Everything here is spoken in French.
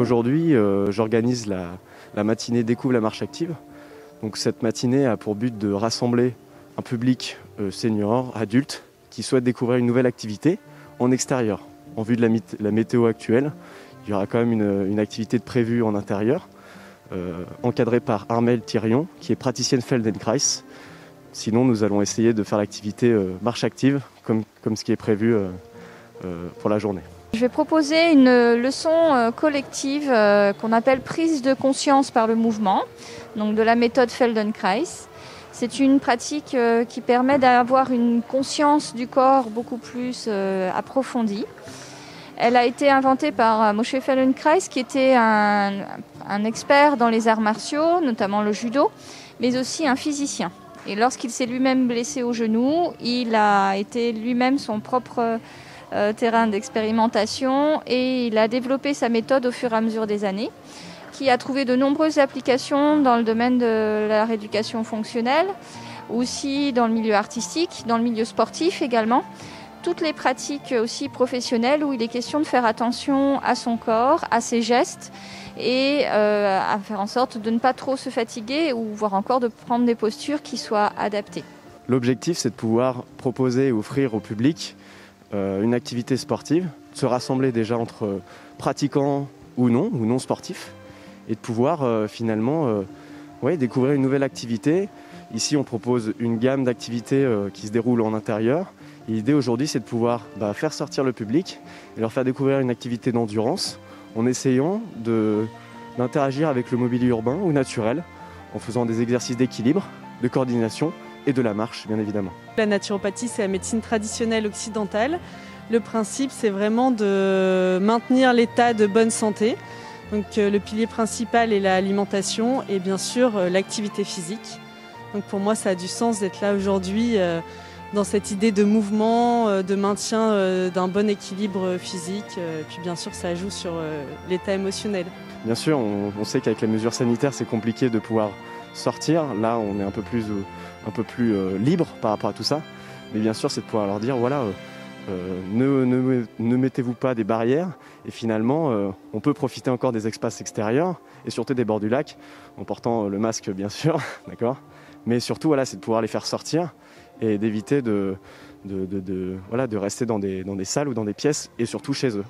Aujourd'hui, j'organise la matinée Découvre la marche active. Donc, cette matinée a pour but de rassembler un public senior, adulte, qui souhaite découvrir une nouvelle activité en extérieur. En vue de la météo actuelle, il y aura quand même une activité de prévue en intérieur, encadrée par Armelle Thirion, qui est praticienne Feldenkrais. Sinon, nous allons essayer de faire l'activité marche active, comme ce qui est prévu pour la journée. Je vais proposer une leçon collective qu'on appelle prise de conscience par le mouvement, donc de la méthode Feldenkrais. C'est une pratique qui permet d'avoir une conscience du corps beaucoup plus approfondie. Elle a été inventée par Moshe Feldenkrais, qui était un expert dans les arts martiaux, notamment le judo, mais aussi un physicien. Et lorsqu'il s'est lui-même blessé au genou, il a été lui-même son propre terrain d'expérimentation et il a développé sa méthode au fur et à mesure des années, qui a trouvé de nombreuses applications dans le domaine de la rééducation fonctionnelle, aussi dans le milieu artistique, dans le milieu sportif également. Toutes les pratiques aussi professionnelles où il est question de faire attention à son corps, à ses gestes et à faire en sorte de ne pas trop se fatiguer ou voire encore de prendre des postures qui soient adaptées. L'objectif, c'est de pouvoir proposer et offrir au public une activité sportive, de se rassembler déjà entre pratiquants ou non sportifs, et de pouvoir finalement découvrir une nouvelle activité. Ici, on propose une gamme d'activités qui se déroulent en intérieur. Et l'idée aujourd'hui, c'est de pouvoir faire sortir le public et leur faire découvrir une activité d'endurance en essayant d'interagir avec le mobilier urbain ou naturel, en faisant des exercices d'équilibre, de coordination et de la marche, bien évidemment. La naturopathie, c'est la médecine traditionnelle occidentale. Le principe, c'est vraiment de maintenir l'état de bonne santé. Donc, le pilier principal est l'alimentation et bien sûr l'activité physique. Donc, pour moi, ça a du sens d'être là aujourd'hui dans cette idée de mouvement, de maintien d'un bon équilibre physique. Et puis bien sûr, ça joue sur l'état émotionnel. Bien sûr, on sait qu'avec les mesures sanitaires, c'est compliqué de pouvoir sortir. Là, on est un peu plus libre par rapport à tout ça. Mais bien sûr, c'est de pouvoir leur dire, voilà, ne mettez-vous pas des barrières. Et finalement, on peut profiter encore des espaces extérieurs et surtout des bords du lac, en portant le masque, bien sûr, d'accord. Mais surtout, voilà, c'est de pouvoir les faire sortir et d'éviter de rester dans des salles ou dans des pièces et surtout chez eux.